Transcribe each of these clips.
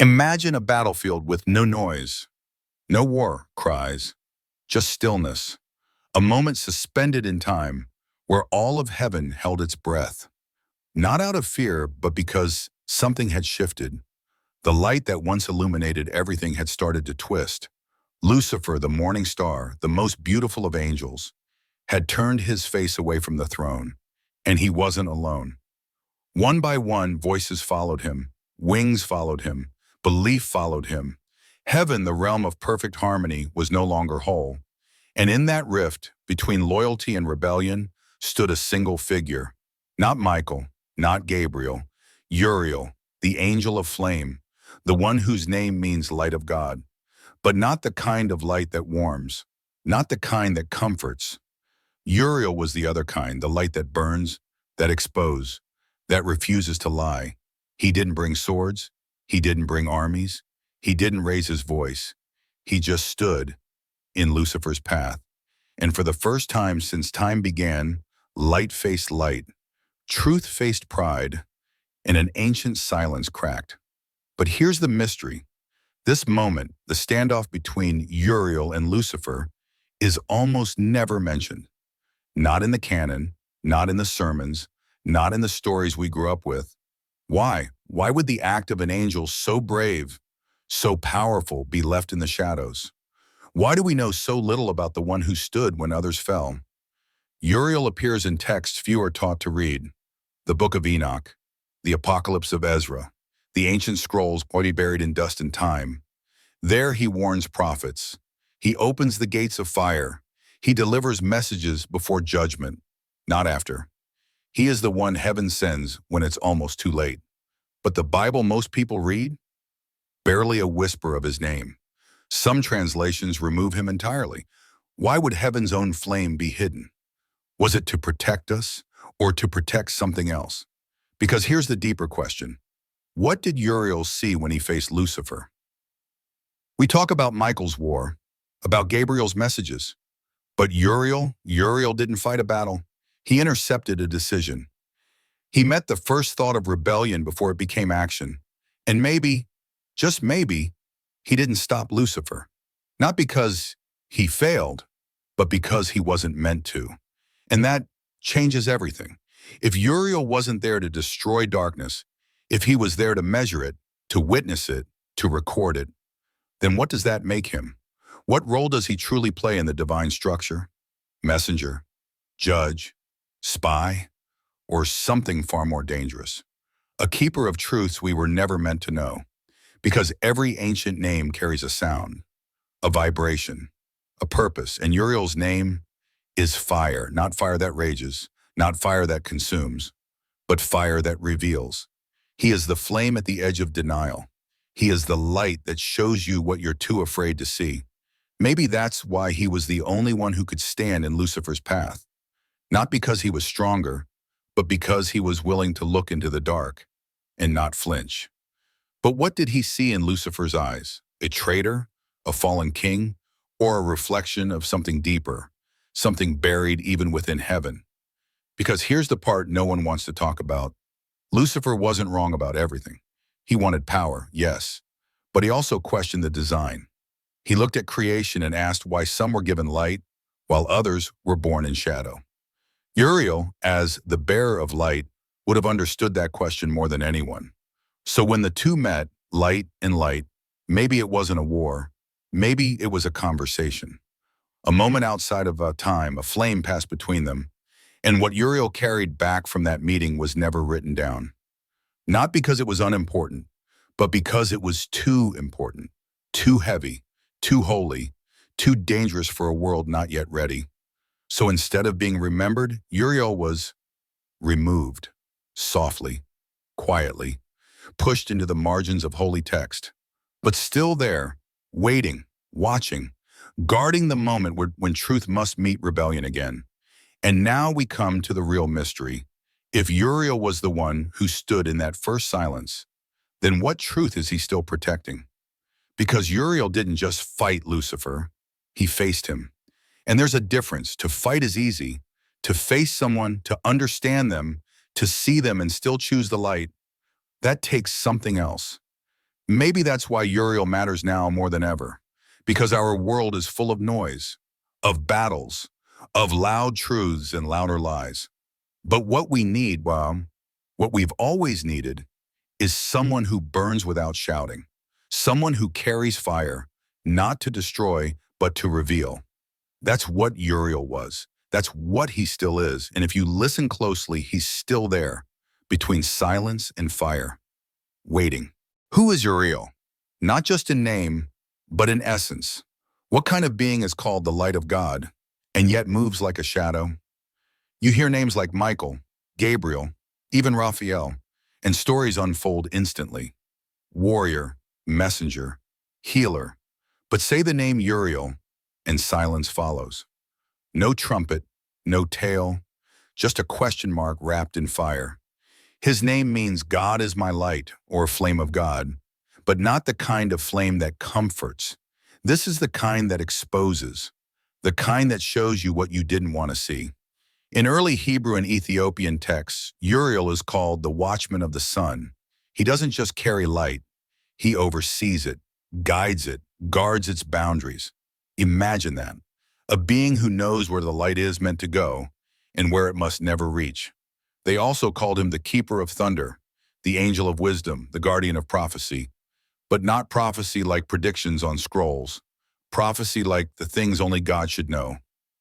Imagine a battlefield with no noise, no war cries, just stillness, a moment suspended in time where all of heaven held its breath, not out of fear, but because something had shifted. The light that once illuminated everything had started to twist. Lucifer, the morning star, the most beautiful of angels, had turned his face away from the throne, and he wasn't alone. One by one, voices followed him, wings followed him, belief followed him. Heaven, the realm of perfect harmony, was no longer whole. And in that rift, between loyalty and rebellion, stood a single figure. Not Michael, not Gabriel, Uriel, the angel of flame, the one whose name means light of God. But not the kind of light that warms, not the kind that comforts. Uriel was the other kind, the light that burns, that exposes, that refuses to lie. He didn't bring swords. He didn't bring armies. He didn't raise his voice. He just stood in Lucifer's path. And for the first time since time began, light faced light, truth faced pride, and an ancient silence cracked. But here's the mystery. This moment, the standoff between Uriel and Lucifer, is almost never mentioned. Not in the canon, not in the sermons, not in the stories we grew up with. Why? Why would the act of an angel so brave, so powerful, be left in the shadows? Why do we know so little about the one who stood when others fell? Uriel appears in texts few are taught to read. The Book of Enoch, the Apocalypse of Ezra, the ancient scrolls already buried in dust and time. There he warns prophets. He opens the gates of fire. He delivers messages before judgment, not after. He is the one heaven sends when it's almost too late. But the Bible most people read? Barely a whisper of his name. Some translations remove him entirely. Why would heaven's own flame be hidden? Was it to protect us or to protect something else? Because here's the deeper question. What did Uriel see when he faced Lucifer? We talk about Michael's war, about Gabriel's messages. But Uriel didn't fight a battle. He intercepted a decision. He met the first thought of rebellion before it became action. And maybe, just maybe, he didn't stop Lucifer. Not because he failed, but because he wasn't meant to. And that changes everything. If Uriel wasn't there to destroy darkness, if he was there to measure it, to witness it, to record it, then what does that make him? What role does he truly play in the divine structure? Messenger, judge, spy, or something far more dangerous? A keeper of truths we were never meant to know, because every ancient name carries a sound, a vibration, a purpose, and Uriel's name is fire, not fire that rages, not fire that consumes, but fire that reveals. He is the flame at the edge of denial. He is the light that shows you what you're too afraid to see. Maybe that's why he was the only one who could stand in Lucifer's path. Not because he was stronger, but because he was willing to look into the dark and not flinch. But what did he see in Lucifer's eyes? A traitor, a fallen king, or a reflection of something deeper, something buried even within heaven? Because here's the part no one wants to talk about. Lucifer wasn't wrong about everything. He wanted power, yes, but he also questioned the design. He looked at creation and asked why some were given light while others were born in shadow. Uriel, as the bearer of light, would have understood that question more than anyone. So when the two met, light and light, maybe it wasn't a war, maybe it was a conversation. A moment outside of time, a flame passed between them, and what Uriel carried back from that meeting was never written down. Not because it was unimportant, but because it was too important, too heavy, too holy, too dangerous for a world not yet ready. So instead of being remembered, Uriel was removed, softly, quietly, pushed into the margins of holy text, but still there, waiting, watching, guarding the moment when truth must meet rebellion again. And now we come to the real mystery. If Uriel was the one who stood in that first silence, then what truth is he still protecting? Because Uriel didn't just fight Lucifer, he faced him. And there's a difference. To fight is easy. To face someone, to understand them, to see them and still choose the light, that takes something else. Maybe that's why Uriel matters now more than ever, because our world is full of noise, of battles, of loud truths and louder lies. But what we need, well, what we've always needed, is someone who burns without shouting, someone who carries fire, not to destroy, but to reveal. That's what Uriel was. That's what he still is. And if you listen closely, he's still there, between silence and fire, waiting. Who is Uriel? Not just in name, but in essence. What kind of being is called the light of God, and yet moves like a shadow? You hear names like Michael, Gabriel, even Raphael, and stories unfold instantly. Warrior, messenger, healer. But say the name Uriel, and silence follows. No trumpet, no tail, just a question mark wrapped in fire. His name means God is my light, or flame of God, but not the kind of flame that comforts. This is the kind that exposes, the kind that shows you what you didn't want to see. In early Hebrew and Ethiopian texts, Uriel is called the watchman of the sun. He doesn't just carry light, he oversees it, guides it, guards its boundaries. Imagine that. A being who knows where the light is meant to go and where it must never reach. They also called him the keeper of thunder, the angel of wisdom, the guardian of prophecy, but not prophecy like predictions on scrolls, prophecy like the things only God should know.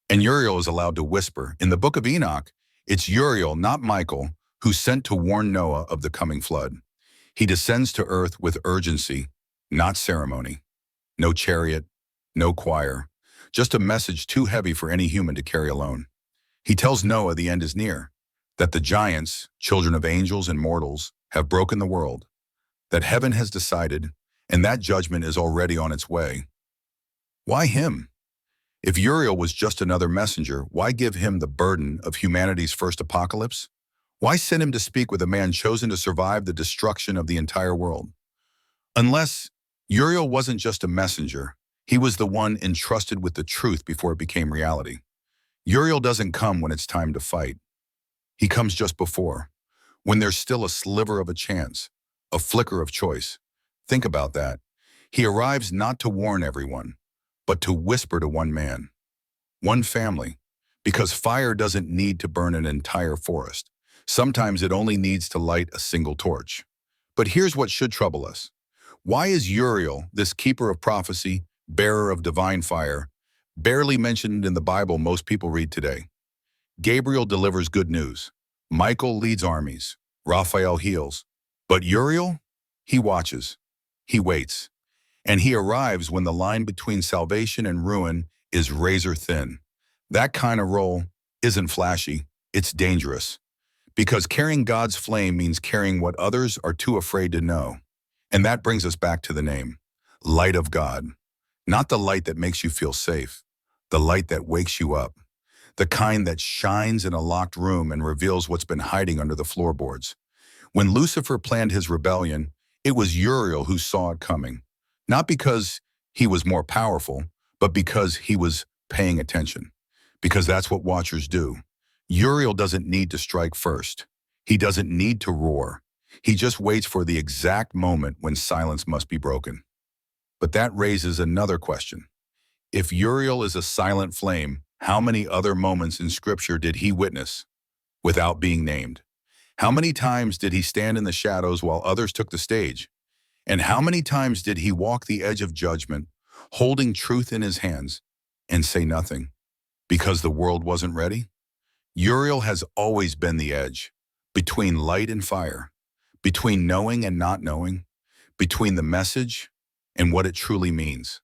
And Uriel is allowed to whisper. In the Book of Enoch, it's Uriel, not Michael, who's sent to warn Noah of the coming flood. He descends to earth with urgency, not ceremony. No chariot, no choir, just a message too heavy for any human to carry alone. He tells Noah the end is near, that the giants, children of angels and mortals, have broken the world, that heaven has decided, and that judgment is already on its way. Why him? If Uriel was just another messenger, why give him the burden of humanity's first apocalypse? Why send him to speak with a man chosen to survive the destruction of the entire world? Unless Uriel wasn't just a messenger, he was the one entrusted with the truth before it became reality. Uriel doesn't come when it's time to fight. He comes just before, when there's still a sliver of a chance, a flicker of choice. Think about that. He arrives not to warn everyone, but to whisper to one man, one family, because fire doesn't need to burn an entire forest. Sometimes it only needs to light a single torch. But here's what should trouble us. Why is Uriel, this keeper of prophecy, bearer of divine fire, barely mentioned in the Bible most people read today? Gabriel delivers good news. Michael leads armies. Raphael heals. But Uriel? He watches. He waits. And he arrives when the line between salvation and ruin is razor thin. That kind of role isn't flashy, it's dangerous. Because carrying God's flame means carrying what others are too afraid to know. And that brings us back to the name, Light of God. Not the light that makes you feel safe, the light that wakes you up. The kind that shines in a locked room and reveals what's been hiding under the floorboards. When Lucifer planned his rebellion, it was Uriel who saw it coming. Not because he was more powerful, but because he was paying attention. Because that's what watchers do. Uriel doesn't need to strike first. He doesn't need to roar. He just waits for the exact moment when silence must be broken. But that raises another question. If Uriel is a silent flame, how many other moments in Scripture did he witness without being named? How many times did he stand in the shadows while others took the stage? And how many times did he walk the edge of judgment, holding truth in his hands, and say nothing? Because the world wasn't ready? Uriel has always been the edge, between light and fire, between knowing and not knowing, between the message and what it truly means.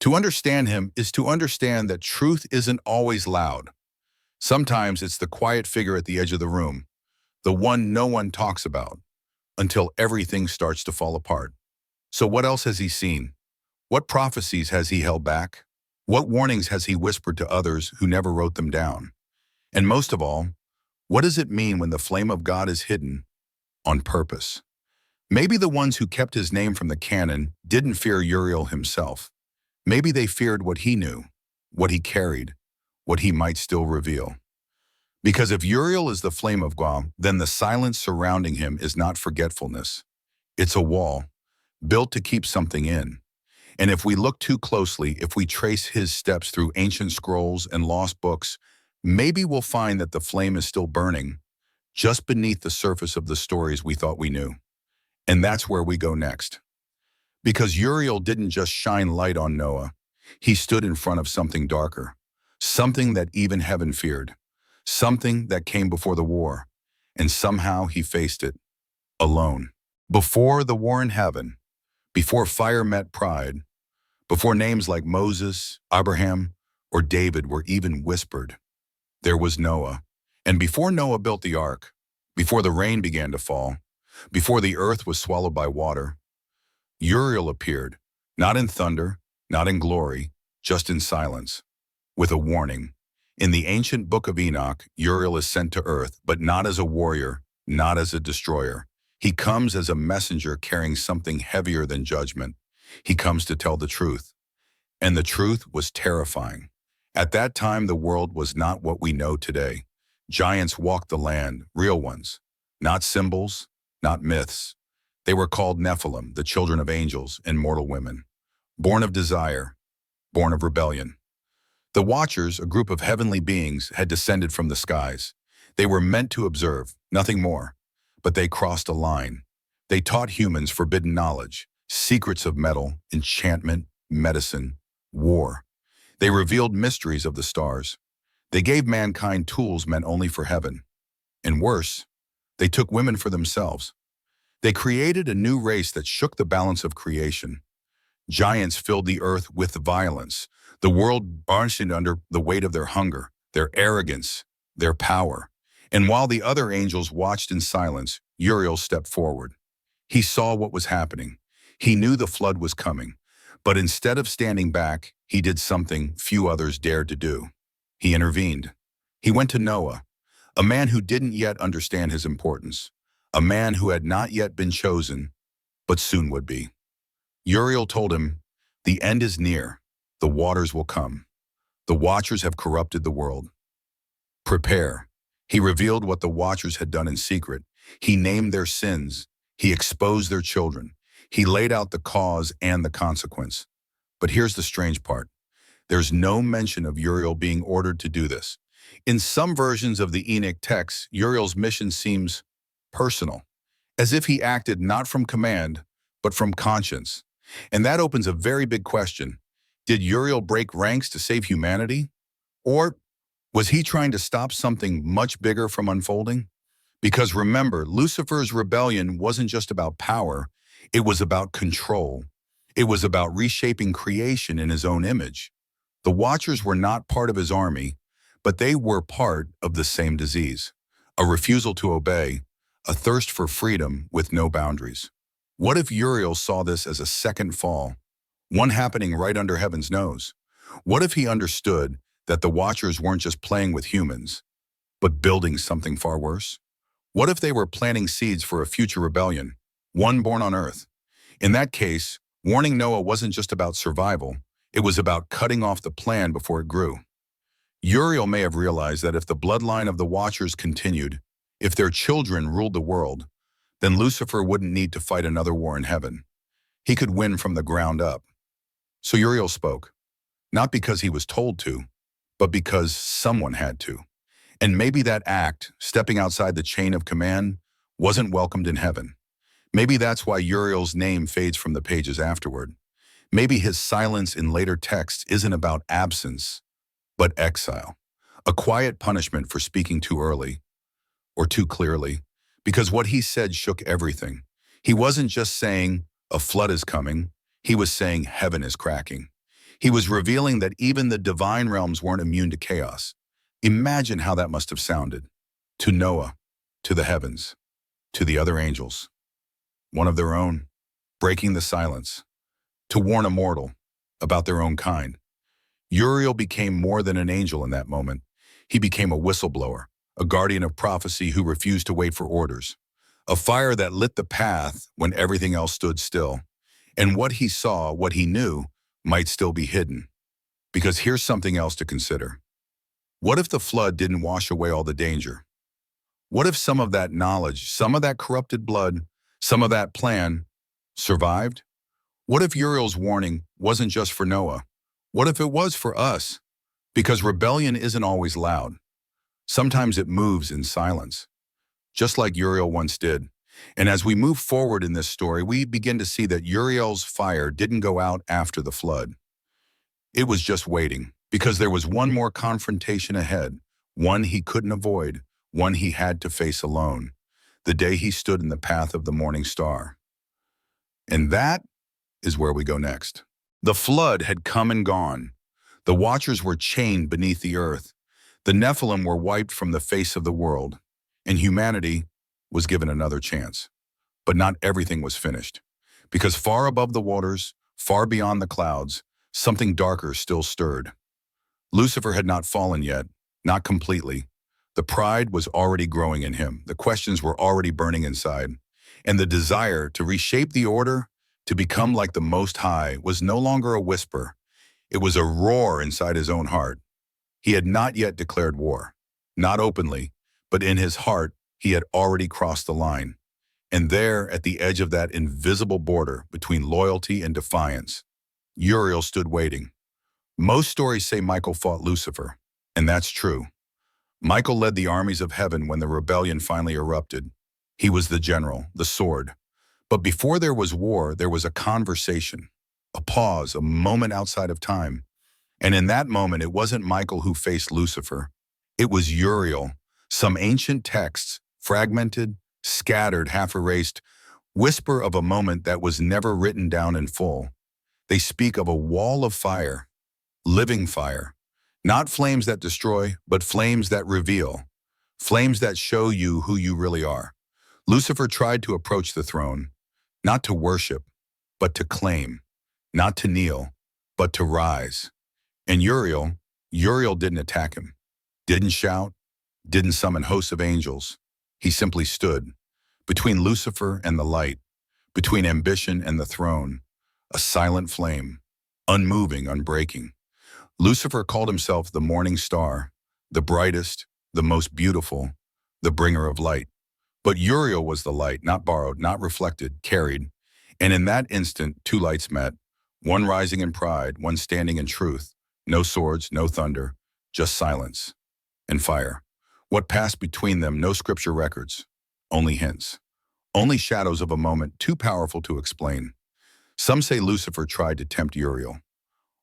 To understand him is to understand that truth isn't always loud. Sometimes it's the quiet figure at the edge of the room, the one no one talks about, until everything starts to fall apart. So what else has he seen? What prophecies has he held back? What warnings has he whispered to others who never wrote them down? And most of all, what does it mean when the flame of God is hidden on purpose? Maybe the ones who kept his name from the canon didn't fear Uriel himself. Maybe they feared what he knew, what he carried, what he might still reveal. Because if Uriel is the flame of God, then the silence surrounding him is not forgetfulness. It's a wall, built to keep something in. And if we look too closely, if we trace his steps through ancient scrolls and lost books, maybe we'll find that the flame is still burning, just beneath the surface of the stories we thought we knew. And that's where we go next. Because Uriel didn't just shine light on Noah, he stood in front of something darker, something that even heaven feared, something that came before the war, and somehow he faced it, alone. Before the war in heaven, before fire met pride, before names like Moses, Abraham, or David were even whispered, there was Noah. And before Noah built the ark, before the rain began to fall, before the earth was swallowed by water, Uriel appeared, not in thunder, not in glory, just in silence, with a warning. In the ancient Book of Enoch, Uriel is sent to earth, but not as a warrior, not as a destroyer. He comes as a messenger carrying something heavier than judgment. He comes to tell the truth. And the truth was terrifying. At that time, the world was not what we know today. Giants walked the land, real ones, not symbols, not myths. They were called Nephilim, the children of angels and mortal women, born of desire, born of rebellion. The Watchers, a group of heavenly beings, had descended from the skies. They were meant to observe, nothing more. But they crossed a line. They taught humans forbidden knowledge, secrets of metal, enchantment, medicine, war. They revealed mysteries of the stars. They gave mankind tools meant only for heaven. And worse, they took women for themselves. They created a new race that shook the balance of creation. Giants filled the earth with violence. The world bunched under the weight of their hunger, their arrogance, their power. And while the other angels watched in silence, Uriel stepped forward. He saw what was happening. He knew the flood was coming. But instead of standing back, he did something few others dared to do. He intervened. He went to Noah, a man who didn't yet understand his importance, a man who had not yet been chosen, but soon would be. Uriel told him, "The end is near. The waters will come. The Watchers have corrupted the world. Prepare." He revealed what the Watchers had done in secret. He named their sins. He exposed their children. He laid out the cause and the consequence. But here's the strange part. There's no mention of Uriel being ordered to do this. In some versions of the Enoch text, Uriel's mission seems personal, as if he acted not from command, but from conscience. And that opens a very big question. Did Uriel break ranks to save humanity? Or was he trying to stop something much bigger from unfolding? Because remember, Lucifer's rebellion wasn't just about power, it was about control. It was about reshaping creation in his own image. The Watchers were not part of his army, but they were part of the same disease. A refusal to obey, a thirst for freedom with no boundaries. What if Uriel saw this as a second fall, one happening right under heaven's nose? What if he understood that the Watchers weren't just playing with humans, but building something far worse? What if they were planting seeds for a future rebellion, one born on earth? In that case, warning Noah wasn't just about survival, it was about cutting off the plan before it grew. Uriel may have realized that if the bloodline of the Watchers continued, if their children ruled the world, then Lucifer wouldn't need to fight another war in heaven. He could win from the ground up. So Uriel spoke, not because he was told to, but because someone had to. And maybe that act, stepping outside the chain of command, wasn't welcomed in heaven. Maybe that's why Uriel's name fades from the pages afterward. Maybe his silence in later texts isn't about absence, but exile. A quiet punishment for speaking too early, or too clearly, because what he said shook everything. He wasn't just saying, a flood is coming. He was saying heaven is cracking. He was revealing that even the divine realms weren't immune to chaos. Imagine how that must have sounded. To Noah, to the heavens, to the other angels. One of their own, breaking the silence. To warn a mortal about their own kind. Uriel became more than an angel in that moment. He became a whistleblower, a guardian of prophecy who refused to wait for orders. A fire that lit the path when everything else stood still. And what he saw, what he knew, might still be hidden. Because here's something else to consider. What if the flood didn't wash away all the danger? What if some of that knowledge, some of that corrupted blood, some of that plan survived? What if Uriel's warning wasn't just for Noah? What if it was for us? Because rebellion isn't always loud. Sometimes it moves in silence, just like Uriel once did. And as we move forward in this story, we begin to see that Uriel's fire didn't go out after the flood. It was just waiting, because there was one more confrontation ahead, one he couldn't avoid, one he had to face alone, the day he stood in the path of the morning star. And that is where we go next. The flood had come and gone. The watchers were chained beneath the earth. The Nephilim were wiped from the face of the world, and humanity was given another chance. But not everything was finished, because far above the waters, far beyond the clouds, something darker still stirred. Lucifer had not fallen yet, not completely. The pride was already growing in him. The questions were already burning inside. And the desire to reshape the order, to become like the Most High, was no longer a whisper. It was a roar inside his own heart. He had not yet declared war, not openly, but in his heart, he had already crossed the line. And there, at the edge of that invisible border between loyalty and defiance, Uriel stood waiting. Most stories say Michael fought Lucifer, and that's true. Michael led the armies of heaven when the rebellion finally erupted. He was the general, the sword. But before there was war, there was a conversation, a pause, a moment outside of time. And in that moment, it wasn't Michael who faced Lucifer. It was Uriel. Some ancient texts, fragmented, scattered, half-erased, whisper of a moment that was never written down in full. They speak of a wall of fire, living fire, not flames that destroy, but flames that reveal, flames that show you who you really are. Lucifer tried to approach the throne, not to worship, but to claim, not to kneel, but to rise. And Uriel didn't attack him, didn't shout, didn't summon hosts of angels. He simply stood between Lucifer and the light, between ambition and the throne, a silent flame, unmoving, unbreaking. Lucifer called himself the morning star, the brightest, the most beautiful, the bringer of light. But Uriel was the light, not borrowed, not reflected, carried. And in that instant, two lights met, one rising in pride, one standing in truth. No swords, no thunder, just silence and fire. What passed between them, no scripture records, only hints, only shadows of a moment too powerful to explain. Some say Lucifer tried to tempt Uriel,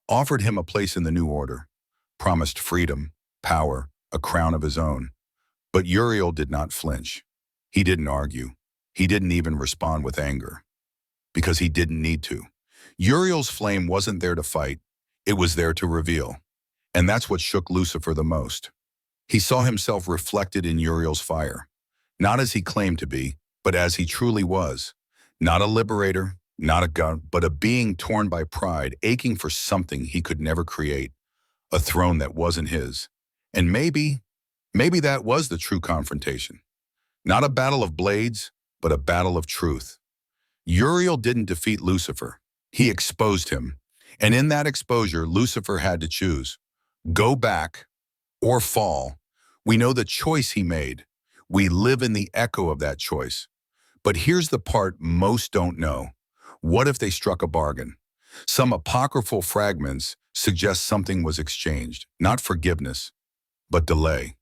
offered him a place in the new order, promised freedom, power, a crown of his own. But Uriel did not flinch. He didn't argue. He didn't even respond with anger, because he didn't need to. Uriel's flame wasn't there to fight. It was there to reveal. And that's what shook Lucifer the most. He saw himself reflected in Uriel's fire, not as he claimed to be, but as he truly was. Not a liberator, not a god, but a being torn by pride, aching for something he could never create, a throne that wasn't his. And maybe that was the true confrontation. Not a battle of blades, but a battle of truth. Uriel didn't defeat Lucifer. He exposed him. And in that exposure, Lucifer had to choose. Go back or fall. We know the choice he made. We live in the echo of that choice. But here's the part most don't know. What if they struck a bargain? Some apocryphal fragments suggest something was exchanged, not forgiveness, but delay.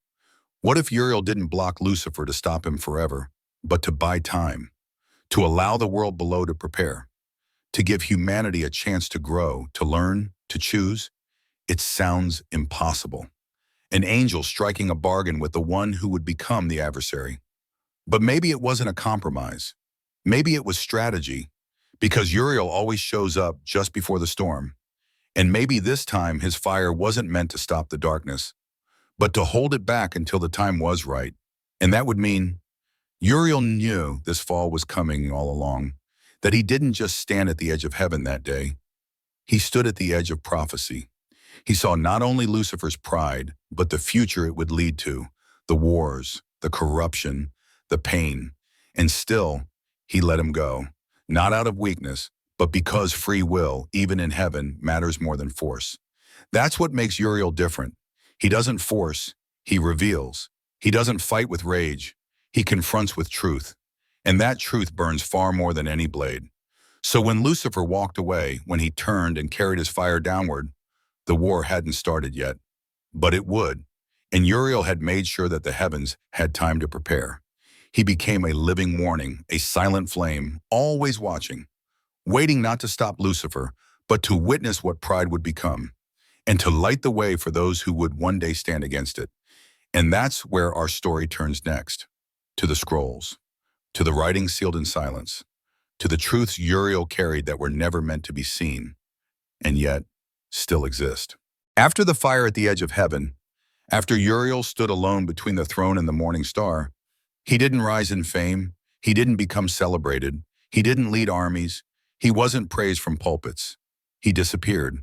What if Uriel didn't block Lucifer to stop him forever, but to buy time, to allow the world below to prepare, to give humanity a chance to grow, to learn, to choose? It sounds impossible. An angel striking a bargain with the one who would become the adversary. But maybe it wasn't a compromise. Maybe it was strategy, because Uriel always shows up just before the storm. And maybe this time his fire wasn't meant to stop the darkness, but to hold it back until the time was right. And that would mean Uriel knew this fall was coming all along, that he didn't just stand at the edge of heaven that day. He stood at the edge of prophecy. He saw not only Lucifer's pride, but the future it would lead to, the wars, the corruption, the pain. And still, he let him go, not out of weakness, but because free will, even in heaven, matters more than force. That's what makes Uriel different. He doesn't force, he reveals. He doesn't fight with rage, he confronts with truth. And that truth burns far more than any blade. So when Lucifer walked away, when he turned and carried his fire downward, the war hadn't started yet, but it would. And Uriel had made sure that the heavens had time to prepare. He became a living warning, a silent flame, always watching, waiting not to stop Lucifer, but to witness what pride would become, and to light the way for those who would one day stand against it. And that's where our story turns next, to the scrolls, to the writings sealed in silence, to the truths Uriel carried that were never meant to be seen, and yet still exist. After the fire at the edge of heaven, after Uriel stood alone between the throne and the morning star, he didn't rise in fame, he didn't become celebrated, he didn't lead armies, he wasn't praised from pulpits. He disappeared.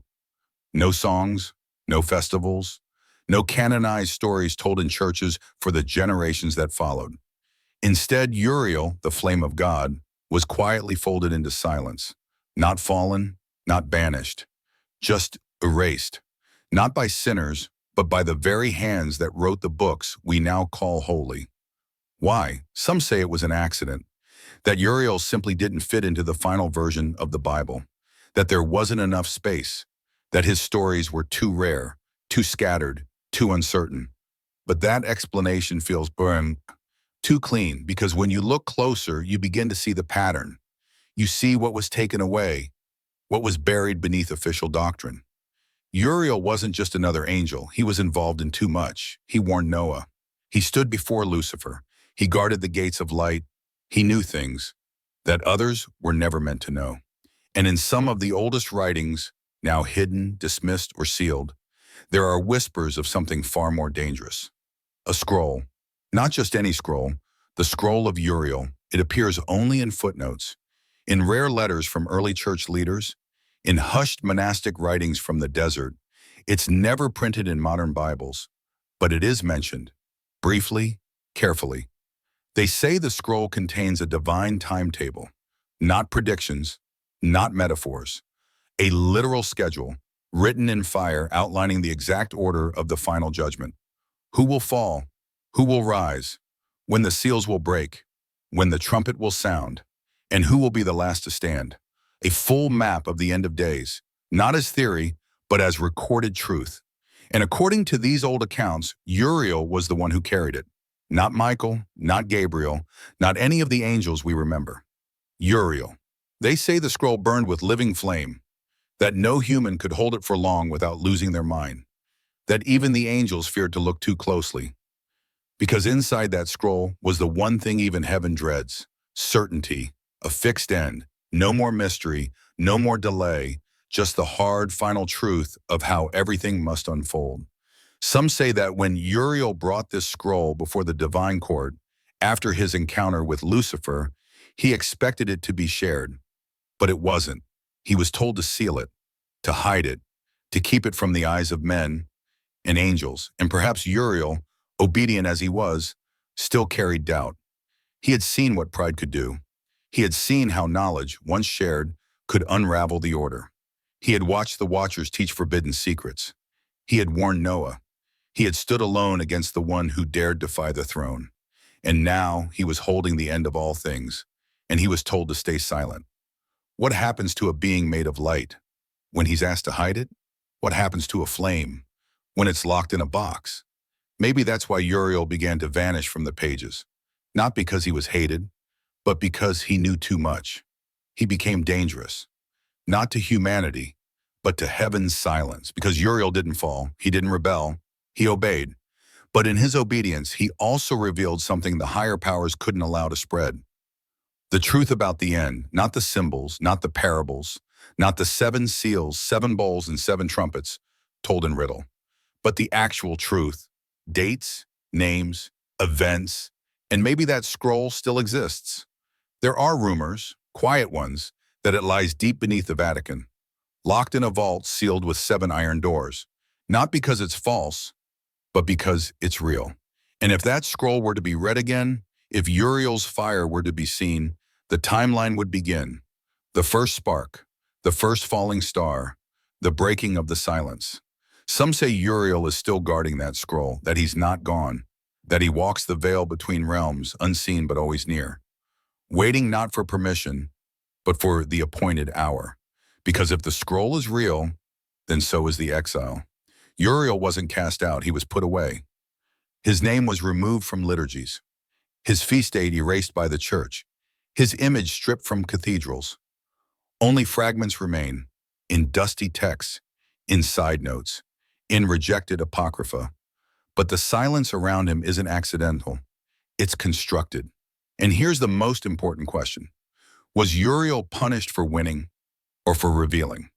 No songs, no festivals, no canonized stories told in churches for the generations that followed. Instead, Uriel, the flame of God, was quietly folded into silence, not fallen, not banished, just erased, not by sinners, but by the very hands that wrote the books we now call holy. Why? Some say it was an accident, that Uriel simply didn't fit into the final version of the Bible, that there wasn't enough space, that his stories were too rare, too scattered, too uncertain. But that explanation feels too clean, because when you look closer, you begin to see the pattern. You see what was taken away, what was buried beneath official doctrine. Uriel wasn't just another angel. He was involved in too much. He warned Noah. He stood before Lucifer. He guarded the gates of light. He knew things that others were never meant to know. And in some of the oldest writings, now hidden, dismissed, or sealed, there are whispers of something far more dangerous. A scroll. Not just any scroll, the scroll of Uriel. It appears only in footnotes, in rare letters from early church leaders, in hushed monastic writings from the desert. It's never printed in modern Bibles, but it is mentioned, briefly, carefully. They say the scroll contains a divine timetable, not predictions, not metaphors, a literal schedule, written in fire outlining the exact order of the final judgment. Who will fall? Who will rise? When the seals will break? When the trumpet will sound? And who will be the last to stand? A full map of the end of days, not as theory, but as recorded truth. And according to these old accounts, Uriel was the one who carried it. Not Michael, not Gabriel, not any of the angels we remember. Uriel. They say the scroll burned with living flame, that no human could hold it for long without losing their mind, that even the angels feared to look too closely. Because inside that scroll was the one thing even heaven dreads: certainty, a fixed end, no more mystery, no more delay, just the hard final truth of how everything must unfold. Some say that when Uriel brought this scroll before the divine court, after his encounter with Lucifer, he expected it to be shared. But it wasn't. He was told to seal it, to hide it, to keep it from the eyes of men and angels. And perhaps Uriel, obedient as he was, still carried doubt. He had seen what pride could do. He had seen how knowledge, once shared, could unravel the order. He had watched the watchers teach forbidden secrets. He had warned Noah. He had stood alone against the one who dared defy the throne. And now he was holding the end of all things, and he was told to stay silent. What happens to a being made of light when he's asked to hide it? What happens to a flame when it's locked in a box? Maybe that's why Uriel began to vanish from the pages, not because he was hated, but because he knew too much. He became dangerous, not to humanity, but to heaven's silence, because Uriel didn't fall, he didn't rebel, he obeyed. But in his obedience, he also revealed something the higher powers couldn't allow to spread. The truth about the end, not the symbols, not the parables, not the 7 seals, 7 bowls, and 7 trumpets told in riddle, but the actual truth, dates, names, events, and maybe that scroll still exists. There are rumors, quiet ones, that it lies deep beneath the Vatican, locked in a vault sealed with 7 iron doors, not because it's false, but because it's real. And if that scroll were to be read again, if Uriel's fire were to be seen, the timeline would begin. The first spark, the first falling star, the breaking of the silence. Some say Uriel is still guarding that scroll, that he's not gone, that he walks the veil between realms, unseen but always near, waiting not for permission, but for the appointed hour. Because if the scroll is real, then so is the exile. Uriel wasn't cast out, he was put away. His name was removed from liturgies, his feast date erased by the church, his image stripped from cathedrals. Only fragments remain, in dusty texts, in side notes, in rejected apocrypha. But the silence around him isn't accidental, it's constructed. And here's the most important question. Was Uriel punished for winning or for revealing?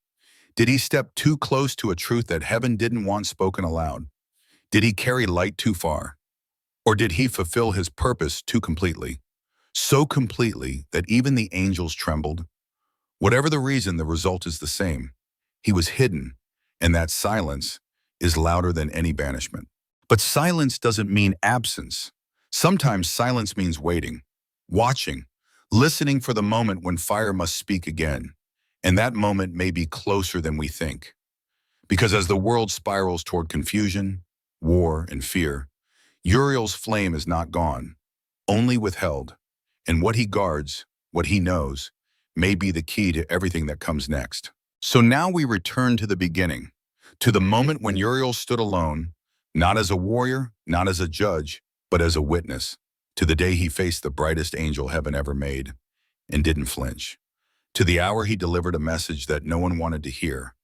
Did he step too close to a truth that heaven didn't want spoken aloud? Did he carry light too far? Or did he fulfill his purpose too completely? So completely that even the angels trembled? Whatever the reason, the result is the same. He was hidden, and that silence is louder than any banishment. But silence doesn't mean absence. Sometimes silence means waiting, watching, listening for the moment when fire must speak again. And that moment may be closer than we think. Because as the world spirals toward confusion, war, and fear, Uriel's flame is not gone, only withheld. And what he guards, what he knows, may be the key to everything that comes next. So now we return to the beginning, to the moment when Uriel stood alone, not as a warrior, not as a judge, but as a witness, to the day he faced the brightest angel heaven ever made and didn't flinch. To the hour he delivered a message that no one wanted to hear,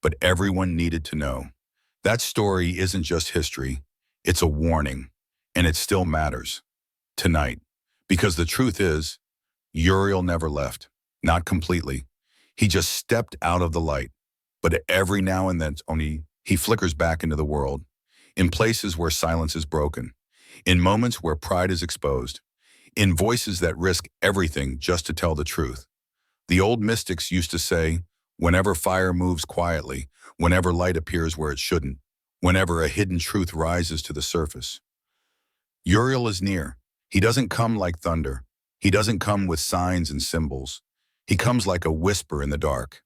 but everyone needed to know. That story isn't just history, it's a warning, and it still matters tonight. Because the truth is, Uriel never left, not completely. He just stepped out of the light, but every now and then only he flickers back into the world, in places where silence is broken, in moments where pride is exposed, in voices that risk everything just to tell the truth. The old mystics used to say, whenever fire moves quietly, whenever light appears where it shouldn't, whenever a hidden truth rises to the surface. Uriel is near. He doesn't come like thunder. He doesn't come with signs and symbols. He comes like a whisper in the dark,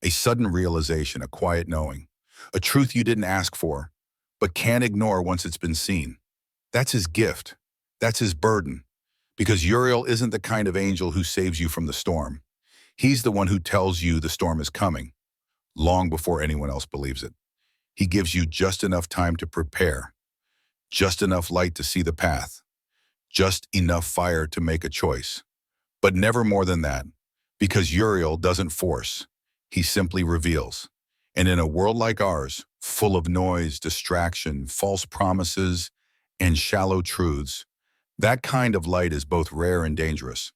a sudden realization, a quiet knowing, a truth you didn't ask for, but can't ignore once it's been seen. That's his gift. That's his burden. Because Uriel isn't the kind of angel who saves you from the storm. He's the one who tells you the storm is coming, long before anyone else believes it. He gives you just enough time to prepare, just enough light to see the path, just enough fire to make a choice. But never more than that, because Uriel doesn't force, he simply reveals. And in a world like ours, full of noise, distraction, false promises, and shallow truths, that kind of light is both rare and dangerous.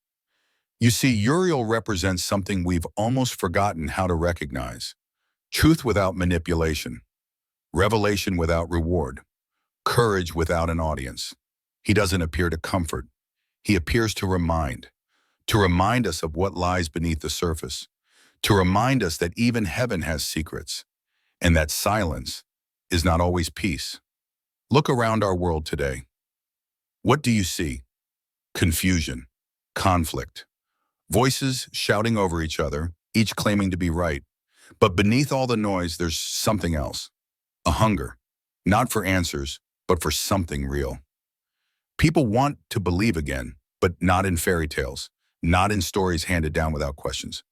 You see, Uriel represents something we've almost forgotten how to recognize. Truth without manipulation, revelation without reward, courage without an audience. He doesn't appear to comfort. He appears to remind us of what lies beneath the surface, to remind us that even heaven has secrets, and that silence is not always peace. Look around our world today. What do you see? Confusion, conflict, voices shouting over each other, each claiming to be right. But beneath all the noise, there's something else. A hunger, not for answers, but for something real. People want to believe again, but not in fairy tales, not in stories handed down without questions.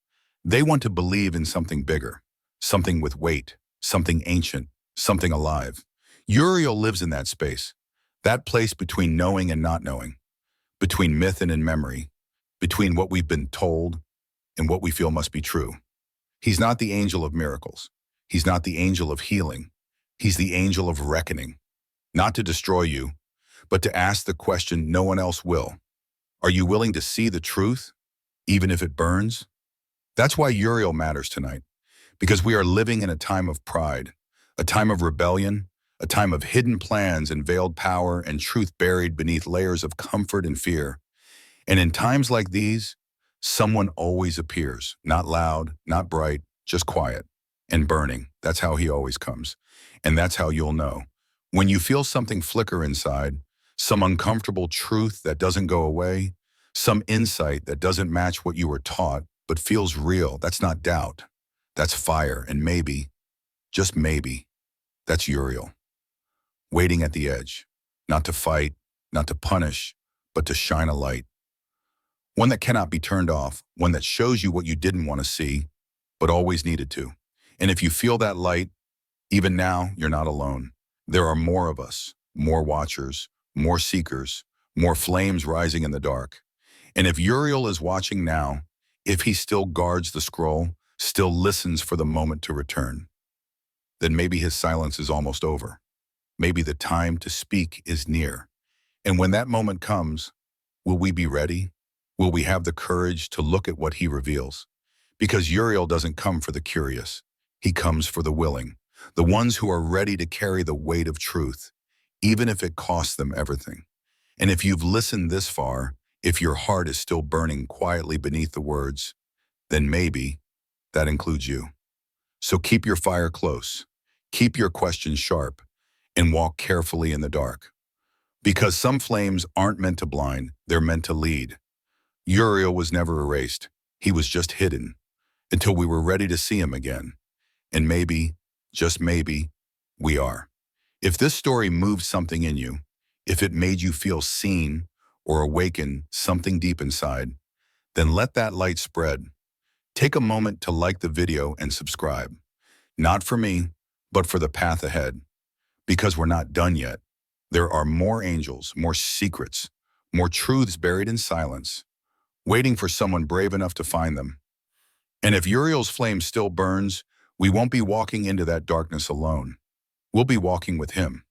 They want to believe in something bigger, something with weight, something ancient, something alive. Uriel lives in that space, that place between knowing and not knowing, between myth and in memory, between what we've been told and what we feel must be true. He's not the angel of miracles. He's not the angel of healing. He's the angel of reckoning, not to destroy you, but to ask the question no one else will. Are you willing to see the truth, even if it burns? That's why Uriel matters tonight, because we are living in a time of pride, a time of rebellion, a time of hidden plans and veiled power and truth buried beneath layers of comfort and fear. And in times like these, someone always appears, not loud, not bright, just quiet and burning. That's how he always comes. And that's how you'll know. When you feel something flicker inside, some uncomfortable truth that doesn't go away, some insight that doesn't match what you were taught, but feels real, that's not doubt. That's fire. And maybe, just maybe, that's Uriel, waiting at the edge, not to fight, not to punish, but to shine a light. one that cannot be turned off, one that shows you what you didn't want to see, but always needed to. And if you feel that light, even now, you're not alone. There are more of us, more watchers, more seekers, more flames rising in the dark. And if Uriel is watching now, if he still guards the scroll, still listens for the moment to return, then maybe his silence is almost over. Maybe the time to speak is near. And when that moment comes, will we be ready? Will we have the courage to look at what he reveals? Because Uriel doesn't come for the curious. He comes for the willing, the ones who are ready to carry the weight of truth, even if it costs them everything. And if you've listened this far, if your heart is still burning quietly beneath the words, then maybe that includes you. So keep your fire close, keep your questions sharp, and walk carefully in the dark. Because some flames aren't meant to blind, they're meant to lead. Uriel was never erased. He was just hidden until we were ready to see him again. And maybe, just maybe, we are. If this story moved something in you, if it made you feel seen or awaken something deep inside, then let that light spread. Take a moment to like the video and subscribe. Not for me, but for the path ahead. Because we're not done yet. There are more angels, more secrets, more truths buried in silence, waiting for someone brave enough to find them. And if Uriel's flame still burns, we won't be walking into that darkness alone. We'll be walking with him.